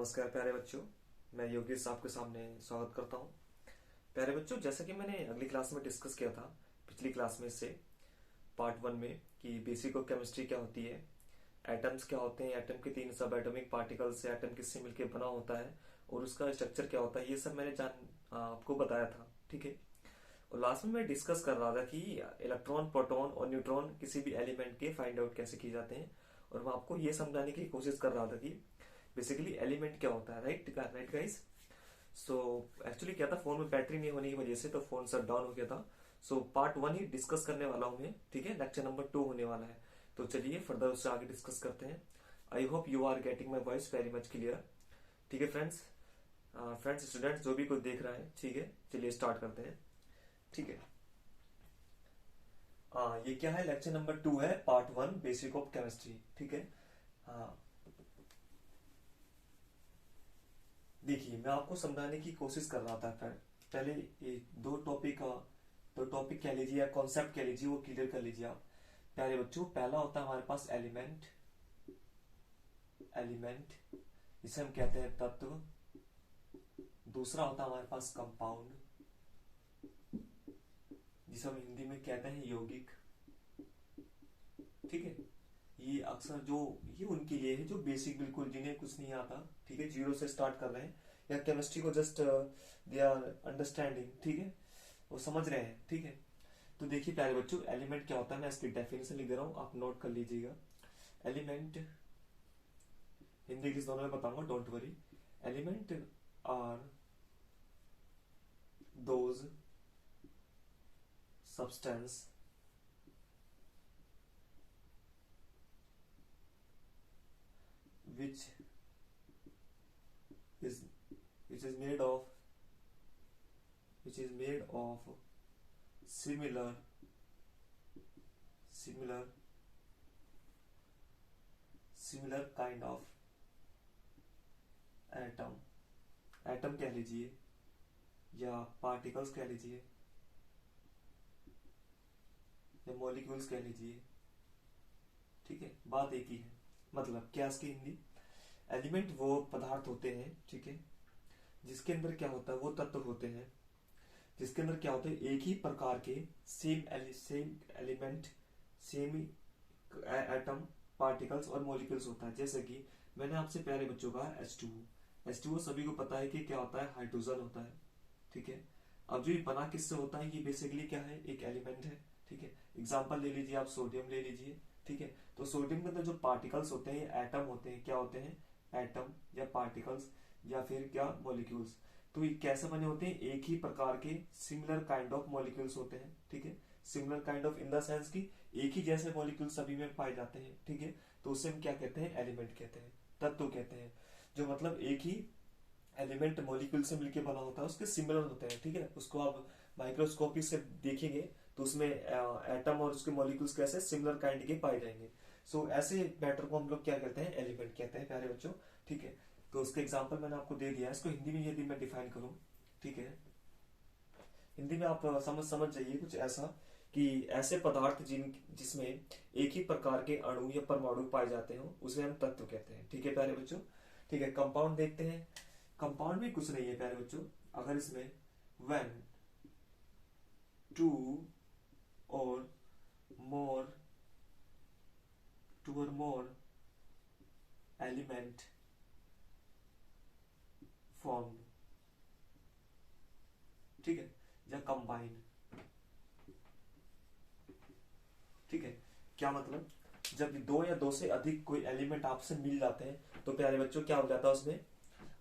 नमस्कार प्यारे बच्चों। मैं योगेश आपके सामने स्वागत करता हूँ। प्यारे बच्चों, जैसा कि मैंने अगली क्लास में डिस्कस किया था, पिछली क्लास में से पार्ट 1 में, कि बेसिक ऑफ केमिस्ट्री क्या होती है, एटम्स क्या होते हैं, एटम के 3 सब एटॉमिक पार्टिकल्स से एटम किससे मिलकर बना होता है और उसका स्ट्रक्चर क्या होता है, ये सब मैंने आपको बताया था। ठीक है। और लास्ट में मैं डिस्कस कर रहा था कि इलेक्ट्रॉन, प्रोटॉन और न्यूट्रॉन किसी भी एलिमेंट के फाइंड आउट कैसे किए जाते हैं, और मैं आपको ये समझाने की कोशिश कर रहा था कि बेसिकली एलिमेंट क्या होता है। Right guys. सो एक्चुअली क्या था, फोन में बैटरी नहीं होने की वजह से तो फोन शट डाउन हो गया था। सो पार्ट 1 ही डिस्कस करने वाला हूं मैं। ठीक है, लेक्चर नंबर 2 होने वाला है। तो चलिए फर्दर उससे आगे डिस्कस करते हैं। I hope you are getting my voice very much clear. ठीक है फ्रेंड्स, स्टूडेंट्स जो भी कोई देख रहा है, ठीक है, चलिए स्टार्ट करते हैं। ठीक है। ये क्या है, लेक्चर नंबर 2 है, पार्ट 1 बेसिक ऑफ केमिस्ट्री। ठीक है। हाँ, देखिए मैं आपको समझाने की कोशिश कर रहा था। पहले ये दो टॉपिक कह लीजिए या कॉन्सेप्ट कह लीजिए, वो क्लियर कर लीजिए आप। प्यारे बच्चों, पहला होता है हमारे पास एलिमेंट। एलिमेंट जिसे हम कहते हैं तत्व। दूसरा होता है हमारे पास कंपाउंड, जिसे हम हिंदी में कहते हैं यौगिक। ठीक है। ये अक्सर जो ये उनके लिए है जो बेसिक, बिल्कुल जिन्हें कुछ नहीं आता, ठीक है, जीरो से स्टार्ट कर रहे हैं या केमिस्ट्री को जस्ट दे आर अंडरस्टैंडिंग। ठीक है, वो समझ रहे हैं। ठीक है। तो देखिए प्यारे बच्चों, एलिमेंट क्या होता है, मैं इसकी डेफिनेशन लिख दे रहा हूं, आप नोट कर लीजिएगा। एलिमेंट हिंदी इंग्लिश दोनों में बताऊंगा, don't worry. Element are those substance which is which is made of similar kind of atom कह लीजिए या पार्टिकल्स कह लीजिए या मॉलिक्यूल्स कह लीजिए। ठीक है, बात एक ही है। मतलब क्या इसकी हिंदी, एलिमेंट वो पदार्थ होते हैं, ठीक है, जिसके अंदर क्या होता है, वो तत्व होते हैं जिसके अंदर क्या होता है, एक ही प्रकार के same element, same atom, particles और मॉलिक्यूल्स होता है। जैसे कि मैंने आपसे प्यारे बच्चों का H2O सभी को पता है कि क्या होता है, हाइड्रोजन होता है। ठीक है। अब जो ये बना किससे होता है, ये बेसिकली क्या है, एक एलिमेंट है। ठीक है। एग्जांपल ले लीजिए, आप सोडियम ले लीजिए। ठीक है। तो सोडियम के अंदर जो पार्टिकल्स होते हैं, एटम होते हैं, क्या होते हैं, एटम या पार्टिकल्स या फिर क्या, मॉलिक्यूल्स। तो ये कैसे बने होते हैं, एक ही प्रकार के सिमिलर काइंड ऑफ मॉलिक्यूल्स होते हैं। ठीक है। Similar kind of in the sense की एक ही जैसे मॉलिक्यूल सभी में पाए जाते हैं। ठीक है। तो उसे हम क्या कहते हैं, एलिमेंट कहते हैं, तत्व कहते हैं। जो मतलब एक ही एलिमेंट मॉलिक्यूल से मिलकर बना होता है, उसके सिमिलर होते हैं। ठीक है। उसको आप माइक्रोस्कोपी से देखेंगे तो उसमें एटम और उसके मॉलिक्यूल्स कैसे सिमिलर काइंड के पाए जाएंगे। सो ऐसे मैटर को हम लोग क्या कहते हैं, एलिमेंट कहते हैं प्यारे बच्चों। ठीक है। तो उसके एग्जाम्पल मैंने आपको दे दिया है। इसको हिंदी में यदि मैं डिफाइन करूं, ठीक है, हिंदी में आप समझ जाइए कुछ ऐसा कि ऐसे पदार्थ जिसमें एक ही प्रकार के अणु या परमाणु पाए जाते हो, उसे हम तत्व कहते हैं। ठीक है प्यारे बच्चों। ठीक है। कंपाउंड देखते हैं। कंपाउंड भी कुछ नहीं है प्यारे बच्चों, अगर इसमें when two or more element formed, ठीक है, या कंबाइन। ठीक है। क्या मतलब, जब दो या दो से अधिक कोई एलिमेंट आपसे मिल जाते हैं तो प्यारे बच्चों क्या हो जाता है, उसमें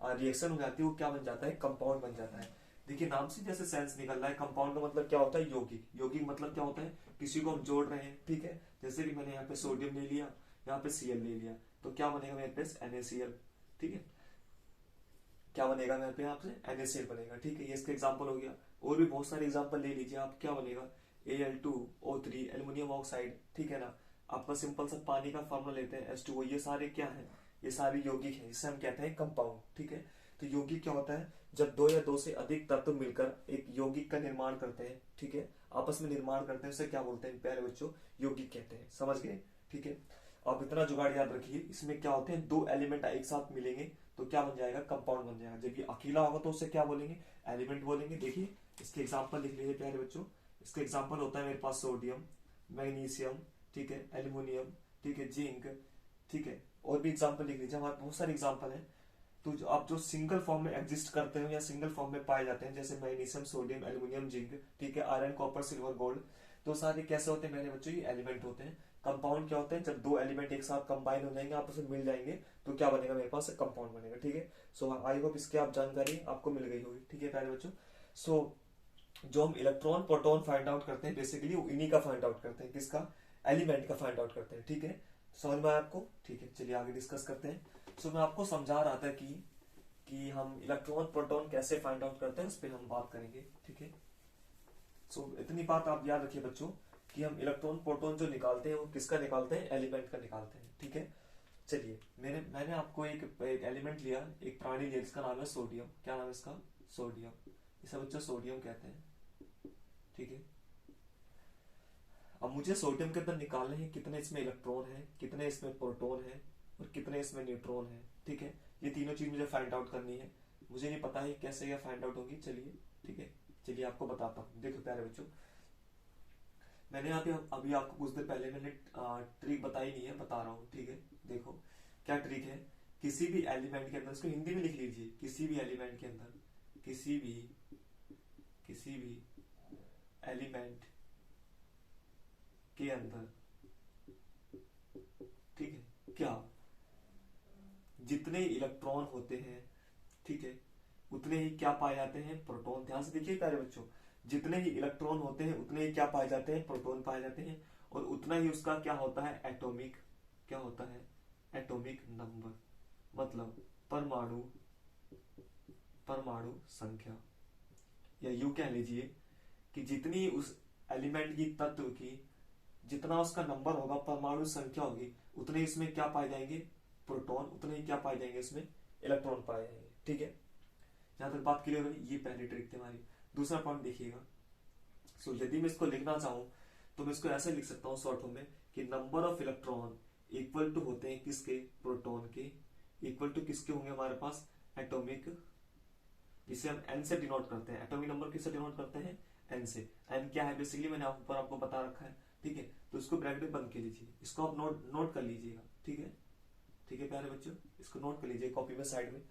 रिएक्शन हो जाती है, वो क्या बन जाता है, कंपाउंड बन जाता है। देखिए नाम से जैसे सेंस निकल रहा है, कंपाउंड का मतलब क्या होता है, यौगिक। यौगिक मतलब क्या होता है, किसी को हम जोड़ रहे हैं। ठीक है। जैसे कि मैंने यहाँ पे सोडियम ले लिया, यहाँ पे Cl ले लिया, तो क्या बनेगा मेरे पास, NaCl। ठीक है। क्या बनेगा मेरे पे, यहाँ पे NaCl बनेगा। ठीक है, ये इसका एग्जाम्पल हो गया। और भी बहुत सारे एग्जाम्पल ले लीजिए आप, क्या बनेगा, Al2O3 एल्यूमिनियम ऑक्साइड। ठीक है ना। आपका सिंपल सा पानी का फॉर्मूला लेते हैं H2O। ये सारे क्या है, ये सारे यौगिक है, जिसे हम कहते हैं कंपाउंड। ठीक है। तो यौगिक क्या होता है, जब दो या दो से अधिक तत्व मिलकर एक यौगिक का निर्माण करते हैं, ठीक है, आपस में निर्माण करते हैं, उसे क्या बोलते हैं प्यारे बच्चों, यौगिक कहते हैं। समझ गए। ठीक है। अब इतना जुगाड़ याद रखिए, इसमें क्या होते हैं, दो एलिमेंट एक साथ मिलेंगे तो क्या बन जाएगा, कंपाउंड बन जाएगा। जब ये अकेला होगा तो उसे क्या बोलेंगे, एलिमेंट बोलेंगे। देखिए इसके एग्जाम्पल लिख लीजिए प्यारे बच्चों। इसका एग्जाम्पल होता है मेरे पास सोडियम, मैग्नीशियम, ठीक है, एल्यूमिनियम, ठीक है, जिंक, ठीक है, और भी एग्जाम्पल लिख लीजिए, हमारे बहुत सारे एग्जाम्पल हैं। तो आप जो सिंगल फॉर्म में एग्जिस्ट करते हो या सिंगल फॉर्म में पाए जाते हैं, जैसे मैग्नीशियम, सोडियम, एल्यूमिनियम, जिंक, ठीक है, आयरन, कॉपर, सिल्वर, गोल्ड, तो सारे कैसे होते हैं मेरे बच्चों, ये एलिमेंट होते हैं। कंपाउंड क्या होते हैं, जब दो एलिमेंट एक साथ कंबाइन हो जाएंगे, आपस में मिल जाएंगे, तो क्या बनेगा मेरे पास, कंपाउंड बनेगा। ठीक है, सो आई होप इसकी आप जानकारी आपको मिल गई होगी। ठीक है प्यारे बच्चों, सो जो हम इलेक्ट्रॉन प्रोटॉन फाइंड आउट करते हैं, बेसिकली वो इन्हीं का फाइंड आउट करते हैं, किसका, एलिमेंट का फाइंड आउट करते हैं। ठीक है, समझ में आया आपको। ठीक है, चलिए आगे डिस्कस करते हैं। सो मैं आपको समझा रहा था कि हम इलेक्ट्रॉन प्रोटॉन कैसे फाइंड आउट करते हैं, उस पर हम बात करेंगे। ठीक है, सो इतनी बात आप याद रखिए बच्चों कि हम इलेक्ट्रॉन प्रोटॉन जो निकालते हैं वो किसका निकालते हैं, एलिमेंट का निकालते हैं। ठीक है, चलिए मैंने आपको एक एलिमेंट लिया, एक प्राणी लिया जिसका नाम है सोडियम। क्या नाम है इसका, सोडियम। इसे बच्चों सोडियम कहते हैं। ठीक है, अब मुझे सोडियम के अंदर निकालने हैं कितने इसमें इलेक्ट्रॉन है, कितने इसमें प्रोटॉन है और कितने इसमें न्यूट्रॉन है। ठीक है, ये तीनों चीज मुझे फाइंड आउट करनी है। मुझे नहीं पता है कैसे ये फाइंड आउट होगी। चलिए ठीक है, चलिए आपको बताता हूँ। देखो प्यारे बच्चों, मैंने अभी आपको कुछ देर पहले मैंने ट्रिक बताई नहीं है, बता रहा हूँ। ठीक है, देखो क्या ट्रिक है, किसी भी एलिमेंट के अंदर, इसको हिंदी में लिख लीजिए, किसी भी एलिमेंट के अंदर, किसी भी एलिमेंट के अंदर, ठीक है, क्या जितने इलेक्ट्रॉन होते हैं, ठीक है, उतने ही क्या पाए जाते हैं, प्रोटॉन। ध्यान से देखिए प्यारे बच्चों, जितने ही इलेक्ट्रॉन होते हैं उतने ही क्या पाए जाते हैं, प्रोटॉन पाए जाते हैं, और उतना ही उसका क्या होता है, एटॉमिक, क्या होता है, एटॉमिक नंबर, मतलब परमाणु परमाणु संख्या। या यूं कह लीजिए कि जितनी उस एलिमेंट की, तत्व की, जितना उसका नंबर होगा, परमाणु संख्या होगी, उतने इसमें क्या पाए जाएंगे, प्रोटॉन, उतने ही क्या पाए जाएंगे इसमें, इलेक्ट्रॉन पाए जाएंगे। ठीक है, जहां तक बात क्लियर हुई, ये पहली ट्रिक थी हमारी। दूसरा पॉइंट देखिएगा, सो यदि मैं इसको लिखना चाहूं तो मैं इसको ऐसे लिख सकता हूं शॉर्ट फॉर्म में कि number of electron equal to होते हैं किसके, प्रोटॉन के, इक्वल टू किसके होंगे हमारे पास, एटॉमिक, जिसे हम एन से डिनोट करते हैं। एटॉमिक नंबर किससे डिनोट करते हैं, एन से। एन क्या है बेसिकली, मैंने ऊपर आपको बता रखा है। ठीक है, तो इसको ब्रैकेट बंद कर लीजिए, इसको आप नोट कर लीजिएगा। ठीक है, ठीक है प्यारे बच्चों, इसको नोट कर लीजिए कॉपी में साइड में।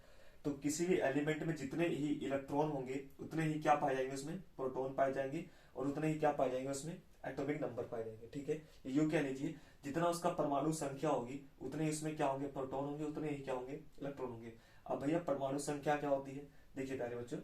तो किसी भी एलिमेंट में जितने ही इलेक्ट्रॉन होंगे उतने ही क्या पाए जाएंगे उसमें, प्रोटॉन पाए जाएंगे, और उतने ही क्या पाए जाएंगे उसमें, एटॉमिक नंबर पाए जाएंगे। ठीक है, यूं कह लीजिए जितना उसका परमाणु संख्या होगी उतने इसमें क्या होंगे, प्रोटॉन होंगे, उतने ही क्या होंगे, इलेक्ट्रॉन होंगे। अब भैया परमाणु संख्या क्या होती है, देखिए प्यारे बच्चों,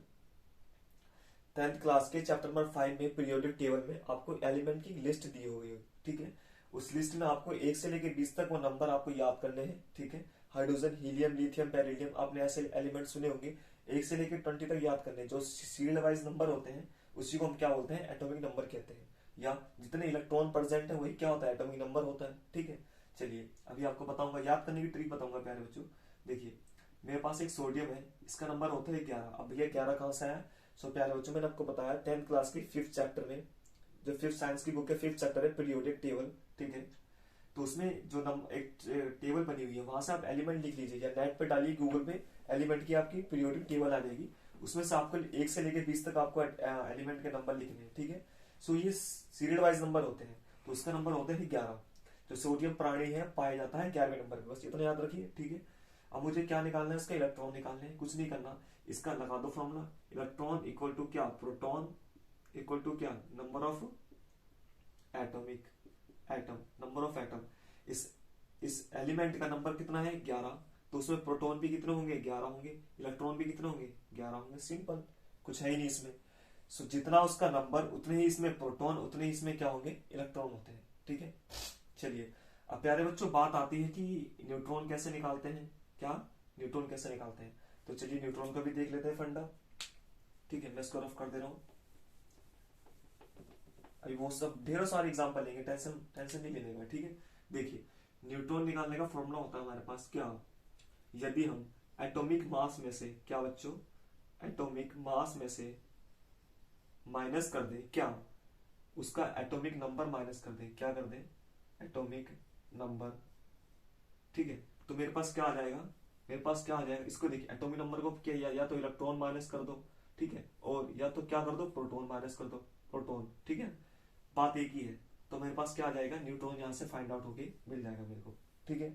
10th क्लास के चैप्टर नंबर 5 में पीरियोडिक टेबल में आपको एलिमेंट की लिस्ट दी हुई है। ठीक है, उस लिस्ट में आपको 1 से लेकर 20 तक वो नंबर आपको याद करने हैं। ठीक है, हाइड्रोजन, हीलियम, लिथियम, बेरिलियम, आपने ऐसे एलिमेंट सुने होंगे। 1 से लेकर 20 तक याद करने, जो सीरियल वाइज नंबर होते हैं उसी को हम क्या बोलते हैं, एटॉमिक नंबर कहते हैं। या जितने इलेक्ट्रॉन प्रेजेंट है वही क्या होता है, एटॉमिक नंबर होता है। ठीक है, चलिए अभी आपको बताऊंगा, याद करने की ट्रिक बताऊंगा प्यारे बच्चों। देखिए मेरे पास एक सोडियम है, इसका नंबर होता है 11। अब भैया 11 कहां से आया, सो प्यारे बच्चों मैंने आपको बताया 10th क्लास की 5th चैप्टर में, जो 5th साइंस की बुक है, 5th चैप्टर है पीरियोडिक टेबल। ठीक है, तो उसमें जो एक टेबल बनी हुई है, वहां से आप एलिमेंट लिख लीजिए, या नेट पे डालिए गूगल पे, एलिमेंट की आपकी पीरियोडिक टेबल आ जाएगी। उसमें से आपको 1 से लेकर 20 तक आपको एलिमेंट के नंबर लिखने हैं। ठीक है, सो ये सीरियल वाइज नंबर होते हैं, तो उसका नंबर होता है 11। जो सोडियम प्राणी है पाया जाता है 11वें नंबर पे, बस इतना याद रखिए। ठीक है, अब मुझे क्या निकालना है, इसका इलेक्ट्रॉन निकालना है, कुछ नहीं करना, इसका लगा दो फॉर्मूला, इलेक्ट्रॉन इक्वल टू क्या, प्रोटॉन इक्वल टू क्या, number of atomic, atom, number of atom. इस एलिमेंट का नंबर कितना है, 11, तो उसमें प्रोटॉन भी कितने होंगे, 11 होंगे, इलेक्ट्रॉन भी कितने होंगे, 11 होंगे। सिंपल, कुछ है ही नहीं इसमें। सो जितना उसका नंबर उतने ही इसमें प्रोटॉन, उतने ही इसमें क्या होंगे, इलेक्ट्रॉन होते हैं। ठीक है, चलिए अब प्यारे बच्चों बात आती है कि न्यूट्रॉन कैसे निकालते हैं, क्या, न्यूट्रॉन कैसे निकालते हैं। तो चलिए न्यूट्रॉन का भी देख लेते हैं फंडा। ठीक है, मैं इसको रफ कर दे रहा हूं। अभी वो सब ढेरों सारे एग्जांपल लेंगे, टेंशन नहीं लेने का। ठीक है, देखिए न्यूट्रॉन निकालने का फॉर्मूला होता है हमारे पास क्या, यदि हम एटॉमिक मास में से, क्या बच्चों, एटॉमिक मास में से माइनस कर दें, क्या, उसका एटॉमिक नंबर माइनस कर दें, क्या कर दें, एटॉमिक नंबर ठीक है। तो मेरे पास क्या आ जाएगा, मेरे पास क्या आ जाएगा, इसको देखिए एटॉमिक नंबर को क्या या तो इलेक्ट्रॉन माइनस कर दो, ठीक है, और या तो क्या कर दो, प्रोटॉन माइनस कर दो, प्रोटॉन, ठीक है, बात एक ही है। तो मेरे पास क्या आ जाएगा, न्यूट्रॉन यहाँ से फाइंड आउट होके मिल जाएगा मेरे को, ठीक है।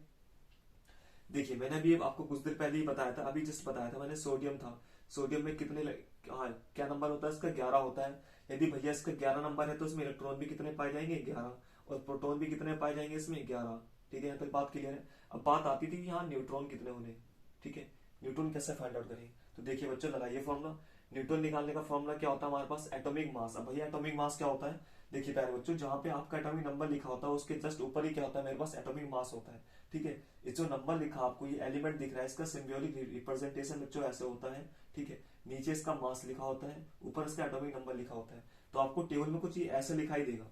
देखिए मैंने अभी आपको कुछ देर पहले ही बताया था, अभी जस्ट बताया था मैंने, सोडियम था, सोडियम में कितने हाँ क्या नंबर होता है इसका, 11 होता है। यदि भैया इसका 11 नंबर है तो इसमें इलेक्ट्रॉन भी कितने पाए जाएंगे, 11, और प्रोटॉन भी कितने पाए जाएंगे इसमें, 11, ठीक है। यहाँ तक बात क्लियर है। अब बात आती थी यहाँ न्यूट्रॉन कितने होने, ठीक है, न्यूट्रॉन कैसे फाइंड आउट करेंगे। तो देखिए बच्चों लगाइए फॉर्मूला, न्यूट्रॉन निकालने का फॉर्मूला क्या होता है हमारे पास, एटॉमिक मास। अब भैया एटॉमिक मास क्या होता है, देखिए प्यारे बच्चों, जहां पे आपका एटॉमिक नंबर लिखा होता है उसके जस्ट ऊपर ही क्या होता है, मेरे पास एटॉमिक मास होता है, ठीक है। ये जो नंबर लिखा आपको, ये एलिमेंट दिख रहा है, इसका सिंबॉलिक रिप्रेजेंटेशन बच्चों ऐसे होता है, ठीक है। नीचे इसका मास लिखा होता है, ऊपर इसका एटॉमिक नंबर लिखा होता है। तो आपको टेबल में कुछ ऐसे लिखाई देगा,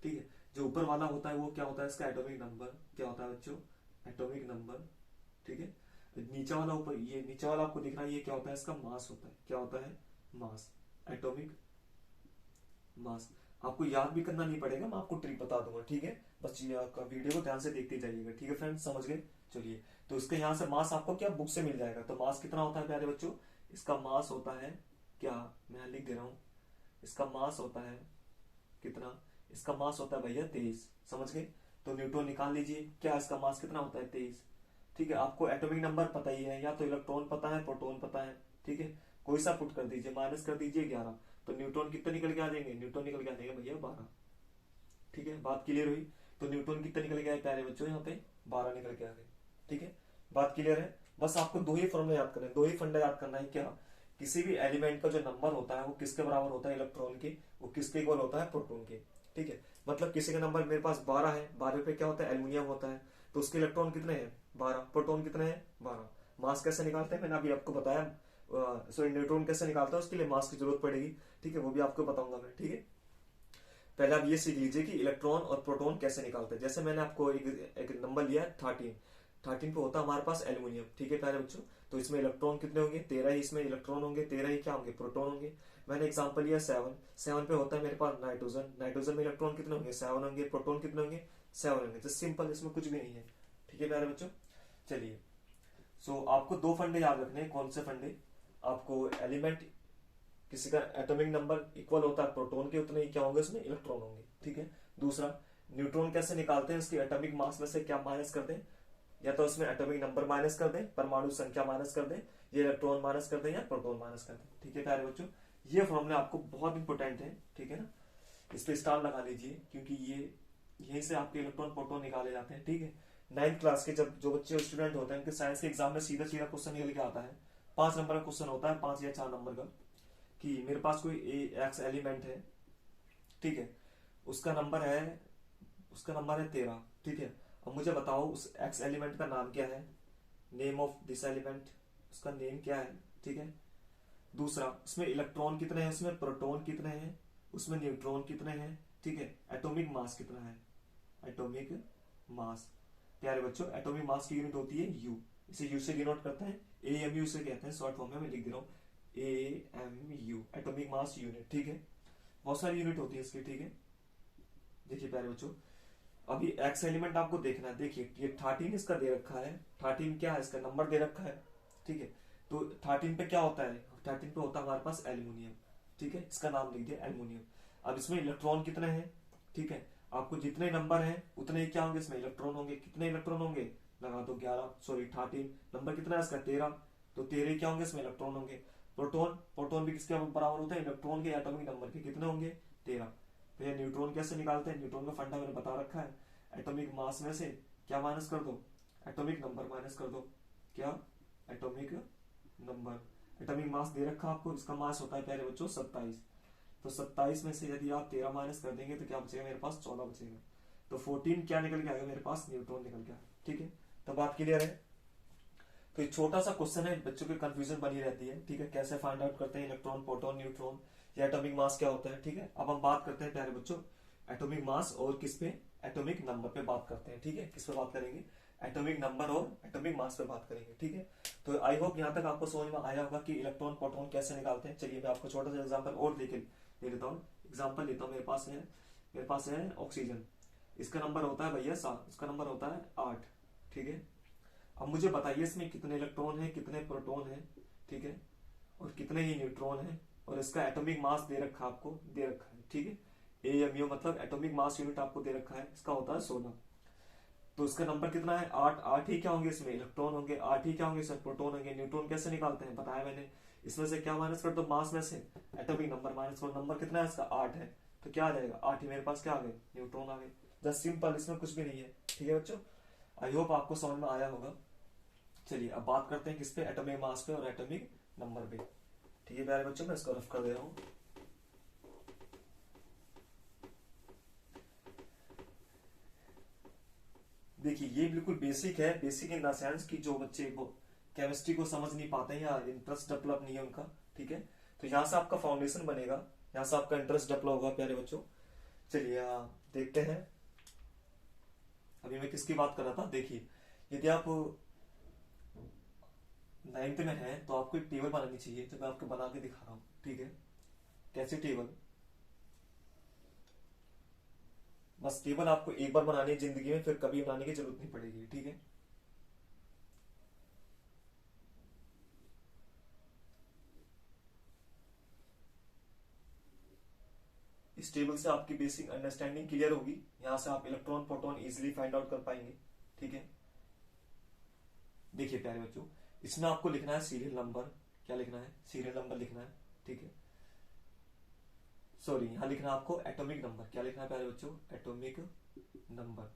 ठीक है। जो ऊपर वाला होता है वो क्या होता है, इसका एटॉमिक नंबर क्या होता है बच्चों, एटॉमिक नंबर, ठीक है। नीचे वाला ऊपर, ये नीचे वाला आपको दिख रहा है, ये क्या होता है, इसका मास होता है, क्या होता है, मास, एटॉमिक मास। आपको याद भी करना नहीं पड़ेगा, मैं आपको ट्रिक बता दूंगा, ठीक है। बस ये आपका वीडियो को ध्यान से देखते जाइएगा, ठीक है फ्रेंड्स, समझ गए। चलिए, तो इसके यहाँ से मास आपको क्या बुक से मिल जाएगा। तो मास कितना होता है प्यारे बच्चों, इसका मास होता है क्या, मैं लिख दे रहा हूं, इसका मास होता है कितना, इसका मास होता है भैया 23, समझ गए। तो न्यूट्रॉन निकाल लीजिए, क्या इसका मास कितना होता है, 23, ठीक है। आपको एटॉमिक नंबर पता ही है, या तो इलेक्ट्रॉन पता है, प्रोटॉन पता है, ठीक है। कोई सा पुट कर दीजिए, माइनस कर दीजिए 11, तो न्यूट्रॉन कितने निकल के आ जाएंगे, न्यूट्रॉन निकल के आ जाएंगे भैया 12, ठीक है। बात क्लियर हुई। तो न्यूट्रॉन कितने निकल के आए प्यारे बच्चों, यहाँ पे 12 निकल के आ गए, ठीक है। बात क्लियर है। बस आपको दो ही फॉर्मूला याद करना है, दो ही फंडा याद करना है, क्या, किसी भी एलिमेंट का जो नंबर होता है वो किसके बराबर होता है, इलेक्ट्रॉन के, वो किसके इक्वल होता है, प्रोटॉन के, ठीक है। मतलब किसी का नंबर मेरे पास 12 है, 12 पे क्या होता है, एल्यूमिनियम होता है, तो उसके इलेक्ट्रॉन कितने हैं, 12, प्रोटॉन कितने हैं, 12। मास कैसे निकालते हैं मैंने अभी आपको बताया, सॉरी न्यूट्रॉन कैसे निकालता है उसके लिए मास की जरूरत पड़ेगी, ठीक है, वो भी आपको बताऊंगा मैं, ठीक है। पहले आप ये सीख लीजिए कि इलेक्ट्रॉन और प्रोटॉन कैसे निकालते हैं। जैसे मैंने आपको एक नंबर लिया है 13, 13 पे होता है हमारे पास एल्यूमिनियम, ठीक है प्यारे बच्चों। तो इसमें इलेक्ट्रॉन कितने होंगे, 13 ही इसमें इलेक्ट्रॉन होंगे, 13 ही क्या होंगे, प्रोटॉन होंगे। मैंने एग्जांपल लिया 7, 7 पे होता है मेरे पास नाइट्रोजन, नाइट्रोजन में इलेक्ट्रॉन कितने होंगे, 7 होंगे, प्रोटॉन कितने होंगे, 7 होंगे। जस्ट सिंपल, इसमें कुछ भी नहीं है, ठीक है प्यारे बच्चों। चलिए, सो आपको दो फंडे याद रखने हैं। कौन से फंडे, आपको एलिमेंट किसी का एटॉमिक नंबर इक्वल होता है प्रोटॉन के, उतने ही क्या होंगे उसमें, इलेक्ट्रॉन होंगे, ठीक है। दूसरा, न्यूट्रॉन कैसे निकालते हैं, उसकी एटॉमिक मास में से क्या माइनस कर दें, या तो उसमें एटॉमिक नंबर माइनस कर दें, परमाणु संख्या माइनस कर दें, ये इलेक्ट्रॉन माइनस कर दें या प्रोटॉन माइनस कर दें, ठीक है प्यारे बच्चों। ये फॉर्मूला आपको बहुत इंपॉर्टेंट है, ठीक है ना, इस पे स्टार लगा लीजिए, क्योंकि ये यहीं से आपके इलेक्ट्रॉन प्रोटॉन निकाले जाते हैं, ठीक है। 9th क्लास के जब जो बच्चे स्टूडेंट होते हैं उनके साइंस के एग्जाम में सीधा सीधा क्वेश्चन निकल के आता है, 5 नंबर का क्वेश्चन होता है, 5 या 4 नंबर का, कि मेरे पास कोई एक्स एलिमेंट है, ठीक है, उसका नंबर है, उसका नंबर है 13, ठीक है। अब मुझे बताओ उस एक्स एलिमेंट का नाम क्या है, नेम ऑफ दिस एलिमेंट, उसका नेम क्या है, ठीक है। दूसरा, उसमें इलेक्ट्रॉन कितने हैं, उसमें प्रोटॉन कितने हैं, उसमें न्यूट्रॉन कितने हैं, ठीक है। एटॉमिक मास कितना है, एटॉमिक मास, प्यारे बच्चों एटॉमिक मास की यूनिट होती है यू, इसे यू से डिनोट करते हैं, AMU से कहते हैं, शॉर्ट फॉर्म में मैं लिख दे रहा हूँ AMU, एटॉमिक मास यूनिट, ठीक है। बहुत सारी यूनिट होती है इसकी, ठीक है। देखिए प्यारे बच्चों, अभी एक्स एलिमेंट आपको देखना है, देखिए ये 13 इसका दे रखा है, 13 क्या है, इसका नंबर दे रखा है, ठीक है। तो 13 पे क्या होता है, 13 पे होता है हमारे पास एल्यूमिनियम, ठीक है, इसका नाम लिख दिया एल्यूमिनियम। अब इसमें इलेक्ट्रॉन कितने हैं, ठीक है, आपको जितने नंबर हैं उतने ही क्या होंगे, इसमें इलेक्ट्रॉन होंगे, कितने इलेक्ट्रॉन होंगे, लगा दो 11, सॉरी 13, नंबर कितना है इसका 13, तो 13 क्या होंगे, इसमें इलेक्ट्रॉन होंगे। प्रोटॉन, प्रोटॉन भी किसके बराबर होता है, इलेक्ट्रॉन के एटॉमिक नंबर के, कितने होंगे 13। फिर न्यूट्रॉन कैसे निकालते हैं, न्यूट्रॉन का फंडा मैंने बता रखा है, एटॉमिक मास में से क्या माइनस कर दो, एटॉमिक नंबर माइनस कर दो, क्या, एटॉमिक नंबर। एटॉमिक मास दे रखा आपको, इसका मास होता है प्यारे बच्चों 27, तो 27 में से यदि आप 13 माइनस कर देंगे तो क्या बचेगा मेरे पास, 14 बचेगा। तो 14 क्या निकल के आएगा मेरे पास, न्यूट्रॉन निकल के आएगा, ठीक है। तो बात क्लियर है। तो एक छोटा सा क्वेश्चन है, बच्चों की कंफ्यूजन बनी रहती है, ठीक है, कैसे फाइंड आउट करते हैं इलेक्ट्रॉन, प्रोटॉन, न्यूट्रॉन, या एटॉमिक मास क्या होता है, ठीक है। अब हम बात करते हैं प्यारे बच्चों एटॉमिक मास और किस पे, एटॉमिक नंबर पे बात करते हैं, ठीक है। किस पे बात करेंगे, एटॉमिक नंबर और एटॉमिक मास पे बात करेंगे, ठीक है। तो आई होप यहाँ तक आपको समझ में आया होगा कि इलेक्ट्रॉन प्रोटॉन कैसे निकालते हैं। चलिए मैं आपको छोटा सा एग्जाम्पल और ले लेता हूँ, एग्जाम्पल लेता हूँ। मेरे पास है ऑक्सीजन, इसका नंबर होता है भैया 7, इसका नंबर होता है 8, ठीक है। अब मुझे बताइए इसमें कितने इलेक्ट्रॉन है, कितने प्रोटॉन है, ठीक है, और कितने ही न्यूट्रॉन है, और इसका एटॉमिक मास दे रखा आपको, दे रखा है, ठीक है। AMU मतलब एटॉमिक मास यूनिट आपको दे रखा है, इसका होता है 16। तो इसका नंबर कितना है 8। 8 ही क्या होंगे इसमें इलेक्ट्रॉन होंगे, 8 ही क्या होंगे इसमें प्रोटॉन होंगे। न्यूट्रॉन कैसे निकालते हैं बताया मैंने, इसमें से क्या माइनस कर दो, मास में से एटॉमिक नंबर माइनस करो। नंबर कितना है इसका 8 है, तो क्या आ जाएगा 8 ही, मेरे पास क्या आ गए न्यूट्रॉन आ गए। जस्ट सिंपल, इसमें कुछ भी नहीं है, ठीक है बच्चों। आई होप आपको समझ में आया होगा। चलिए अब बात करते हैं किस पे, एटॉमिक मास पे और एटॉमिक नंबर पे, ठीक है प्यारे बच्चों। मैं इसको रफ कर दे रहा हूँ। देखिए ये बिल्कुल बेसिक है, बेसिक इन द सेंस कि जो बच्चे वो केमिस्ट्री को समझ नहीं पाते हैं या इंटरेस्ट डेवलप नहीं है उनका, ठीक है, तो यहाँ से आपका फाउंडेशन बनेगा, यहाँ से आपका इंटरेस्ट डेवलप होगा प्यारे बच्चों। चलिए देखते हैं। अभी मैं किसकी बात कर रहा था, देखिए यदि आप 9th में है तो आपको एक टेबल बनानी चाहिए, तो मैं आपको बना के दिखा रहा हूँ, ठीक है। कैसे टेबल, बस टेबल आपको एक बार बनानी है जिंदगी में, फिर कभी बनाने की जरूरत नहीं पड़ेगी, ठीक है। इस टेबल से आपकी बेसिक अंडरस्टैंडिंग क्लियर होगी, यहां से आप electron proton easily find out कर पाएंगे, ठीक है। देखिए प्यारे बच्चों, इसमें आपको लिखना है सीरियल नंबर, क्या लिखना है सीरियल नंबर लिखना है, ठीक है। सॉरी, यहां लिखना है आपको एटॉमिक नंबर, क्या लिखना है प्यारे बच्चों एटॉमिक नंबर।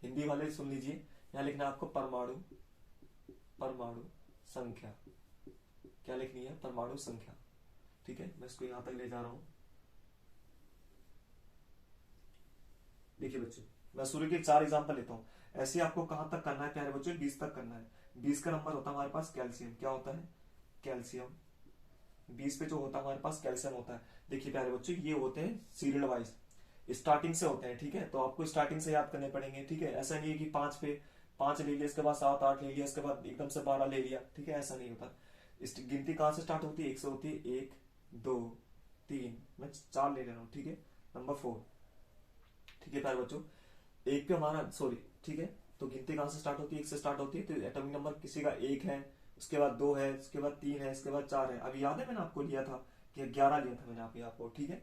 हिंदी वाले सुन लीजिए, यहां लिखना है आपको परमाणु, परमाणु संख्या, क्या लिखनी है परमाणु संख्या, ठीक है। मैं इसको यहां तक ले जा रहा हूं। देखिए बच्चों, मैं शुरू के 4 एग्जांपल लेता हूँ। ऐसे आपको कहां तक करना है प्यारे बच्चों, 20 तक करना है। 20 का नंबर होता है हमारे पास कैल्शियम, क्या होता है कैल्शियम। 20 पे जो होता है हमारे पास कैल्शियम होता है। देखिए प्यारे बच्चों, ये होते हैं सीरियल वाइज, स्टार्टिंग से होते हैं, ठीक है। तो आपको स्टार्टिंग से याद करने पड़ेंगे, ठीक है। ऐसा नहीं है कि 5 पे 5 ले लिया, इसके बाद 7 8 ले लिया, इसके बाद एकदम से 12 ले लिया, ठीक है, ऐसा नहीं होता। इस गिनती कहां से स्टार्ट होती है, 1 से होती है, 1 2 3, मैं 4 ले रहा हूँ, ठीक है। नंबर 4, ठीक है प्यारे बच्चों। एक पे हमारा सॉरी, ठीक है। तो गिनती कहां से स्टार्ट होती है, 1 से स्टार्ट होती है। तो एटॉमिक नंबर किसी का 1 है, उसके बाद 2 है, उसके बाद 3 है, इसके बाद 4 है। अभी याद है मैंने आपको लिया था कि 11 लिया था मैंने यहाँ पे आपको, ठीक है।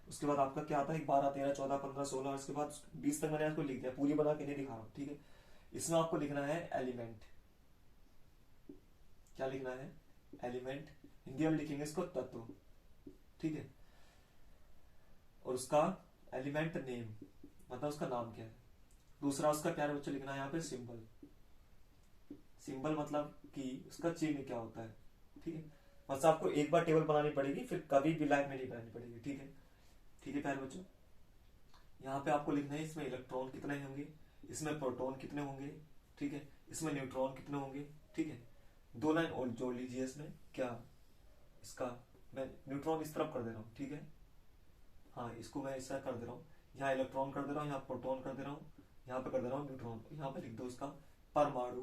उसके बाद आपका क्या आता है 12 13 14 15 16, इसके बाद 20 तक मैंने आपको लिख दिया, पूरी बना के नहीं दिखा रहा हूँ, ठीक है। इसमें आपको लिखना है एलिमेंट, क्या लिखना है एलिमेंट। हिंदी में लिखेंगे इसको तत्व, ठीक है। और उसका एलिमेंट नेम, मतलब उसका नाम क्या है। दूसरा उसका प्यारे बच्चों लिखना है यहाँ पे सिंबल, सिंबल मतलब कि उसका चिन्ह क्या होता है, ठीक है। बस आपको एक बार टेबल बनानी पड़ेगी, फिर कभी भी लाइफ में नहीं बनानी पड़ेगी, ठीक है। ठीक है प्यारे बच्चों, यहाँ पे आपको लिखना है इसमें इलेक्ट्रॉन कितने होंगे, इसमें प्रोटॉन कितने होंगे, ठीक है, इसमें न्यूट्रॉन कितने होंगे, ठीक है। 2 लाइन और जोड़ लीजिए इसमें, क्या इसका मैं न्यूट्रॉन इस तरफ कर दे रहा हूँ, ठीक है। हाँ, इसको मैं ऐसा कर दे रहा हूँ, यहाँ इलेक्ट्रॉन कर दे रहा हूँ, यहाँ प्रोटॉन कर दे रहा हूँ, यहाँ पे कर दे रहा हूँ न्यूट्रॉन। यहाँ पे लिख दो इसका परमाणु,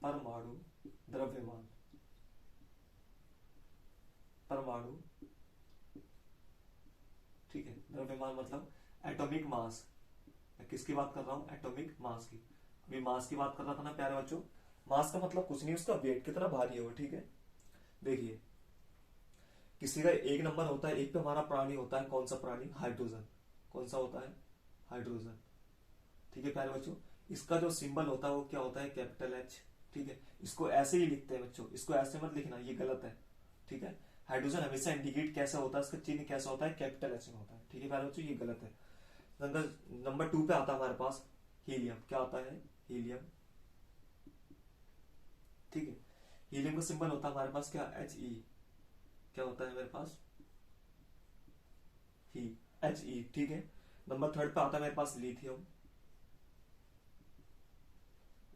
परमाणु द्रव्यमान, परमाणु, ठीक है। द्रव्यमान मतलब एटॉमिक मास, मैं किसकी बात कर रहा हूँ एटॉमिक मास की। अभी मास की बात कर रहा था ना प्यारे बच्चों, मास का मतलब कुछ नहीं, उसका वेट कितना भारी है वो, ठीक है। देखिए किसी का एक नंबर होता है, एक पे हमारा प्राणी होता है, कौन सा प्राणी हाइड्रोजन, कौन सा होता है हाइड्रोजन, ठीक है प्यारे बच्चों। इसका जो सिंबल होता है वो क्या होता है कैपिटल एच, ठीक है। इसको ऐसे ही लिखते हैं बच्चों, इसको ऐसे मत लिखना, ये गलत है, ठीक है। हाइड्रोजन हमेशा इंडिकेट कैसा होता है, इसका चिन्ह कैसा होता है कैपिटल एच में होता है, ठीक है प्यारे बच्चों, ये गलत है। नंबर 2 पे आता है हमारे पास हीलियम, क्या आता है हीलियम, ठीक है। हीलियम का सिंबल होता है हमारे पास क्या एच ई, क्या होता है मेरे पास ही एच ई, ठीक है। नंबर 3 पे आता है मेरे पास लिथियम,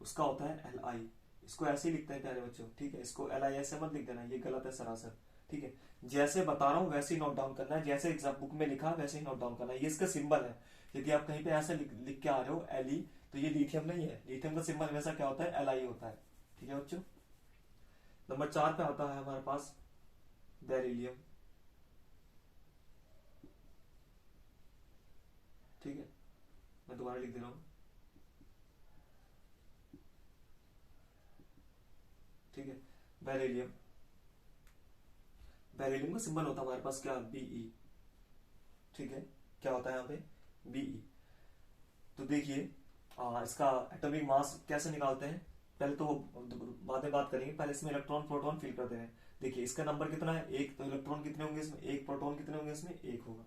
उसका होता है एल आई, इसको ऐसे ही लिखते हैं प्यारे बच्चों, ठीक है। इसको एल आई ऐसे मत लिख देना, ये गलत है सरासर, ठीक है। जैसे बता रहा हूं वैसे ही नोट डाउन करना है, जैसे एग्जाम बुक में लिखा वैसे ही नोट डाउन करना है। ये इसका सिंबल है, यदि आप कहीं पे ऐसे लिख के आ रहे हो एल ई, तो ये लिथियम नहीं है, लिथियम का सिंबल हमेशा क्या होता है एल आई होता है, ठीक है बच्चों। नंबर 4 पे आता है हमारे पास बेरिलियम, ठीक है। मैं दोबारा लिख दे रहा हूं बेरिलियम, बेरिलियम का सिंबल होता है हमारे पास क्या, Be। ठीक है, क्या होता है यहाँ पे, Be। तो देखिए इसका एटॉमिक मास कैसे निकालते हैं, पहले तो बाद में बात करेंगे, पहले इसमें इलेक्ट्रॉन प्रोटॉन फिल करते हैं। देखिए इसका नंबर कितना है, एक, तो इलेक्ट्रॉन कितने होंगे इसमें, एक, प्रोटॉन कितने होंगे इसमें, एक होगा।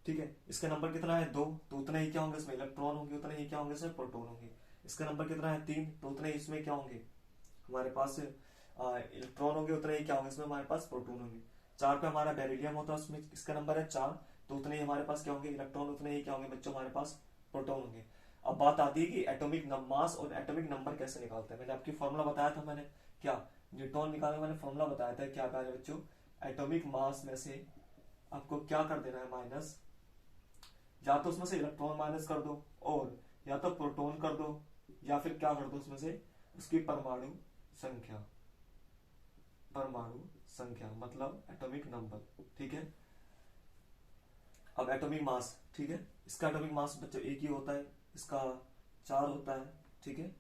ठीक है, इसका नंबर कितना है, दो, तो उतने ही क्या होंगे इसमें इलेक्ट्रॉन होंगे, उतने ही क्या होंगे इसमें प्रोटॉन होंगे। इसका नंबर कितना है, तीन, तो उतने ही इसमें क्या होंगे हमारे पास इलेक्ट्रॉन होंगे, उतने ही क्या होंगे इसमें हमारे पास प्रोटॉन होंगे। चार पे हमारा बेरिलियम होता है, उसमें इसका नंबर है चार, तो उतने ही हमारे पास क्या होंगे इलेक्ट्रॉन, उतने ही क्या होंगे बच्चों हमारे पास प्रोटॉन होंगे। अब बात आती है कि एटॉमिक मास और एटॉमिक नंबर कैसे निकालते हैं। मैंने आपकी फॉर्मूला बताया था, मैंने क्या न्यूट्रॉन निकालने मैंने फॉर्मूला बताया था, क्या प्यारे बच्चों, एटॉमिक मास में से आपको क्या कर देना है माइनस, या तो उसमें से इलेक्ट्रॉन माइनस कर दो, और या तो प्रोटॉन कर दो, या फिर क्या कर दो उसमें से उसकी परमाणु संख्या, परमाणु संख्या मतलब एटॉमिक नंबर। ठीक है, अब एटॉमिक मास, ठीक है, इसका एटॉमिक मास बच्चों एक ही होता है, इसका चार होता है। ठीक है,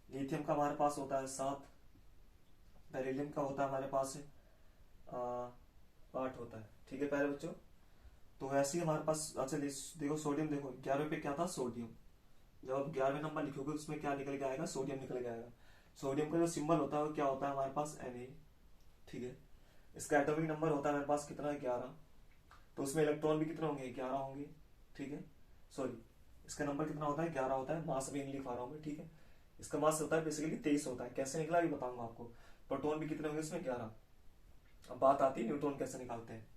लिथियम का हमारे पास होता है सात, बेरिलियम का होता है हमारे पास आठ होता है। ठीक है प्यारे बच्चों, तो ऐसे ही हमारे पास, अच्छा देखो सोडियम, देखो 11वें पे क्या था, सोडियम। जब आप 11वें नंबर लिखोगे उसमें क्या निकल के आएगा, सोडियम निकल के आएगा। सोडियम का जो सिंबल होता है वो क्या होता है हमारे पास, Na। ठीक है, इसका एटॉमिक नंबर होता है हमारे पास कितना है, 11, तो उसमें इलेक्ट्रॉन भी कितने होंगे, 11 होंगे। ठीक है, सॉरी, इसका नंबर कितना होता है, 11 होता है, मास भी नहीं लिखा रहा हूं मैं। ठीक है, इसका मास होता है बेसिकली 23 होता है, कैसे निकला ये बताऊंगा आपको। प्रोटॉन भी कितने होंगे इसमें, 11। अब बात आती है न्यूट्रॉन कैसे निकालते हैं,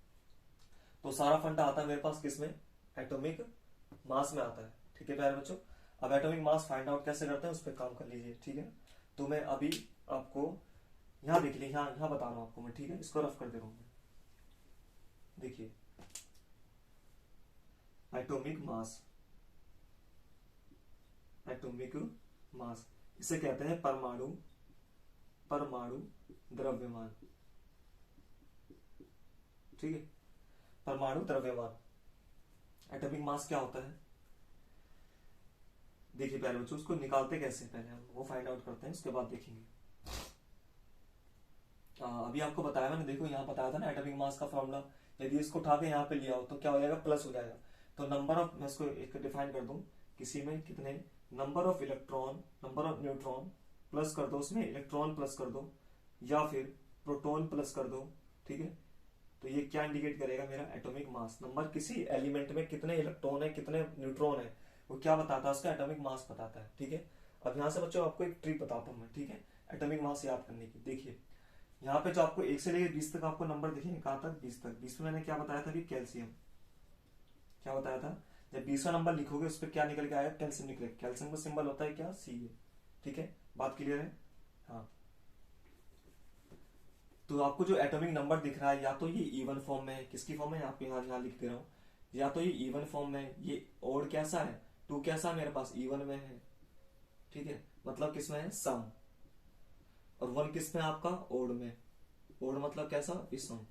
तो सारा फंडा आता है मेरे पास किसमें, एटॉमिक मास में आता है। ठीक है प्यारे बच्चों, अब एटॉमिक मास फाइंड आउट कैसे करते हैं उस पर काम कर लीजिए। ठीक है, तो मैं अभी आपको यहाँ देख लीजिए, यहाँ बता रहा हूँ आपको मैं। ठीक है, इसको रफ कर दे रहा हूँ मैं। देखिए एटॉमिक मास, एटॉमिक मास इसे कहते हैं परमाणु, परमाणु द्रव्यमान। ठीक है, परमाणु द्रव्यमान, एटॉमिक मास क्या होता है। देखिए प्यारे बच्चों, उसको निकालते कैसे पहले हम वो फाइंड आउट करते हैं, उसके बाद देखेंगे। अभी आपको बताया मैंने, देखो यहाँ बताया था ना एटॉमिक मास का फॉर्मूला, यदि इसको उठा के यहाँ पे लिया हो तो क्या हो जाएगा, प्लस हो जाएगा। तो नंबर ऑफ, मैं इसको एक डिफाइन कर दूं, किसी में कितने number of electron, number of neutron plus कर दो, उसमें इलेक्ट्रॉन प्लस कर दो, या फिर प्रोटॉन प्लस कर दो। ठीक है, तो ये क्या इंडिकेट करेगा, मेरा एटॉमिक मास नंबर, किसी एलिमेंट में कितने इलेक्ट्रॉन है कितने न्यूट्रॉन है, वो क्या बताता है, उसका एटॉमिक मास बताता है। ठीक है, अब यहाँ से बच्चों आपको एक ट्रिक बताता हूँ मैं। ठीक है, एटॉमिक मास याद करने की, देखिए यहाँ पे जो आपको 1 से लेकर 20 तक आपको नंबर दिखेंगे, कहाँ तक, 20 तक। 20 में मैंने क्या बताया था अभी, कैल्शियम, क्या बताया था, जब 20वां नंबर लिखोगे उस पर क्या निकल के आएगा, कैल्शियम निकलेगा। कैल्शियम का सिंबल होता है क्या, Ca। ठीक है, बात क्लियर है। हाँ, तो आपको जो एटॉमिक नंबर दिख रहा है, या तो ये इवन फॉर्म में है, किसकी फॉर्म है, आप यहाँ लिख दे रहा हूँ, या तो ये इवन फॉर्म में है, ये ओड कैसा है, टू कैसा मेरे पास इवन में है। ठीक है, मतलब किसमें है, सम, और वन किस में आपका, ओड में। ओड मतलब कैसा, विषम।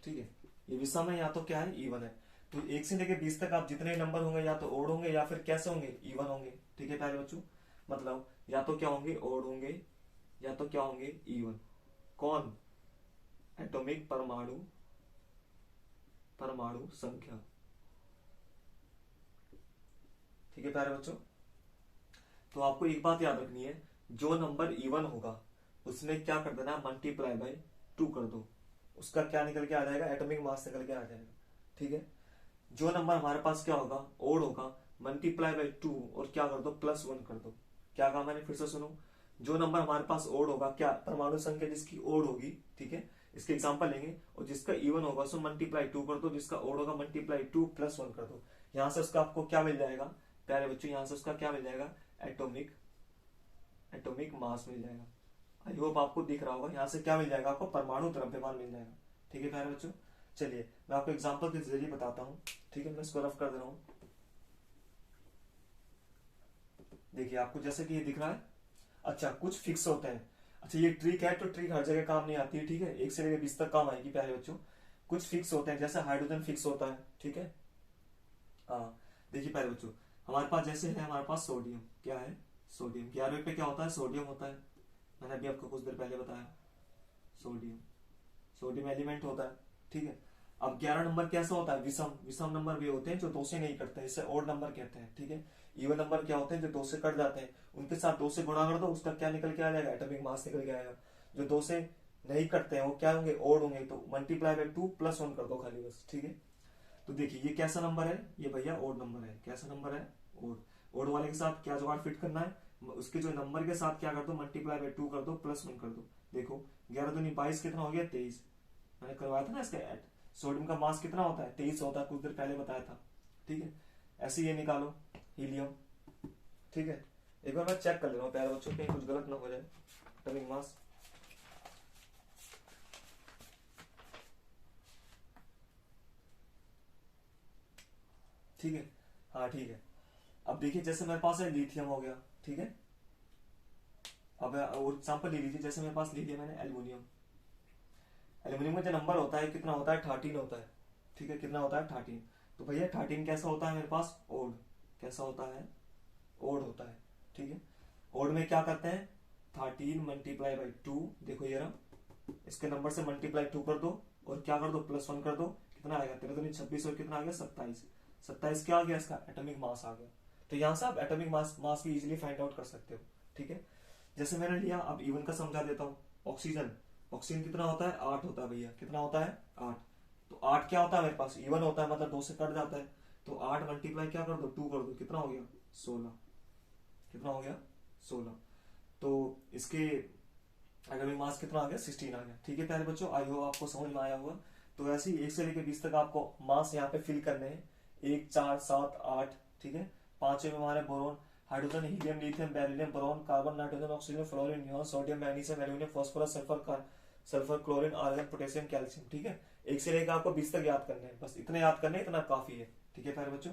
ठीक है, ये विषम है या तो क्या है, इवन है। तो 1 से लेकर 20 तक आप जितने नंबर होंगे या तो ओड होंगे या फिर कैसे होंगे, इवन होंगे। ठीक है प्यारे बच्चों, मतलब या तो क्या होंगे, ओड होंगे, या तो क्या होंगे, इवन। कौन, एटॉमिक परमाणु, परमाणु संख्या। ठीक है प्यारे बच्चों, तो आपको एक बात याद रखनी है, जो नंबर इवन होगा उसमें क्या कर देना, मल्टीप्लाई बाय 2 कर दो, उसका क्या निकल के आ जाएगा, एटॉमिक मास निकल के आ जाएगा। ठीक है, जो नंबर हमारे पास क्या होगा, ओड होगा, मल्टीप्लाई बाय 2 और क्या कर दो, +1 कर दो। क्या कहा मैंने, फिर से सुनो, जो नंबर हमारे पास ओड होगा, क्या परमाणु संख्या जिसकी ओड होगी, ठीक है, इसके एग्जांपल लेंगे, और जिसका इवन होगा उसको मल्टीप्लाई 2 कर दो, जिसका ओड होगा मल्टीप्लाई 2 +1 कर दो। यहां से उसका आपको क्या मिल जाएगा प्यारे बच्चों, यहां से उसका क्या मिल जाएगा, एटॉमिक, एटॉमिक मास मिल जाएगा। आई होप आपको दिख रहा होगा, यहां से क्या मिल जाएगा आपको, परमाणु द्रव्यमान मिल जाएगा। ठीक है प्यारे बच्चों, चलिए मैं आपको एग्जांपल के जरिए बताता हूं। ठीक है, मैं इसको रफ कर दे रहा हूं। देखिए आपको जैसे कि ये दिख रहा है, अच्छा कुछ फिक्स होते हैं। अच्छा ये ट्रिक है, तो ट्रिक हर जगह काम नहीं आती है। ठीक है, 1 से लेकर 20 तक काम आएगी प्यारे बच्चों। कुछ फिक्स होते हैं, जैसे हाइड्रोजन फिक्स होता है। ठीक है, हाँ देखिए प्यारे बच्चों, हमारे पास जैसे है, हमारे पास सोडियम, क्या है, सोडियम 11वें पे क्या होता है, सोडियम होता है। मैंने अभी आपको कुछ देर पहले बताया, सोडियम। सोडियम एलिमेंट होता है, ठीक है। अब 11 नंबर कैसा होता है, विषम। विषम नंबर वे होते हैं जो 2 से नहीं कटते हैं, इसे ओड नंबर कहते हैं, ठीक है। इवन नंबर क्या होते हैं, जो 2 से कट जाते हैं, उनके साथ 2 से गुणा कर दो, उसका क्या निकल के आ जाएगा, एटॉमिक मास निकल के आएगा। जो 2 से नहीं कटते हैं वो क्या होंगे, ओड होंगे, तो मल्टीप्लाई बाय 2 प्लस 1 कर दो खाली बस, ठीक है। तो देखिए ये कैसा नंबर है, ये भैया ओड नंबर है। कैसा नंबर है, ओड। ओड वाले के साथ क्या जुगाड़ फिट करना है, उसके जो नंबर के साथ क्या कर दो, मल्टीप्लाई बाय 2 कर दो, प्लस 1 कर दो। देखो 11 दूनी 22, कितना हो गया, 23। मैंने करवाया था ना इसका ऐड। सोडियम का मास कितना होता है, 23 होता है, कुछ देर पहले बताया था, ठीक है। ऐसे ये निकालो हीलियम, ठीक है। एक बार मैं चेक कर ले रहा हूँ प्यारे बच्चों, कहीं कुछ गलत ना हो जाए। एटॉमिक मास, ठीक है, हाँ ठीक है। अब देखिए जैसे मेरे पास है लिथियम हो गया, ठीक है। अब और एग्जाम्पल ले लीजिए, जैसे मेरे पास ले लिया मैंने एल्यूमिनियम। एल्यूमिनियम का जो नंबर होता है कितना होता है, 13 होता है, ठीक है। कितना होता है, 13। तो भैया 13 कैसा होता है मेरे पास, ओड। कैसा होता है, ओड होता है, ठीक है। ओड में क्या करते हैं, 13 मल्टीप्लाई बाई 2, देखो ये रहा, इसके नंबर से मल्टीप्लाई 2 कर दो और क्या कर दो, प्लस 1 कर दो, कितना आएगा, 13 26 और कितना आ गया, 27। 27 क्या आ गया, इसका एटॉमिक मास आ गया। तो यहां से आप एटॉमिक मास भी इजीली फाइंड आउट कर सकते हो, ठीक है। जैसे मैंने लिया, अब इवन का समझा देता हूँ। ऑक्सीजन, ऑक्सीजन कितना होता है, 8 होता है भैया। कितना होता है, 8। तो 8 क्या होता है मेरे पास, इवन होता है, मतलब 2 से कट जाता है। तो 8 मल्टीप्लाई क्या कर दो, 2 कर दो, कितना हो गया, 16। कितना हो गया, 16। तो इसके एटॉमिक मास कितना आ गया, 16 आ गया, ठीक है प्यारे बच्चों। आई होप आपको समझ में आया होगा। तो ऐसे ही 1 से लेकर 20 तक आपको मास यहाँ पे फिल करने हैं, 1 4 7 8, ठीक है। 5वें में हमारे boron, hydrogen, helium, lithium, beryllium, boron, carbon, nitrogen, oxygen, fluorine, neon, sodium, magnesium, aluminium, phosphorus, sulphur, chlorine, argon, potassium, calcium, ठीक है। 1 से लेकर आपको 20 तक याद करने हैं, बस इतने याद करने, इतना काफी है, ठीक है प्यारे बच्चों।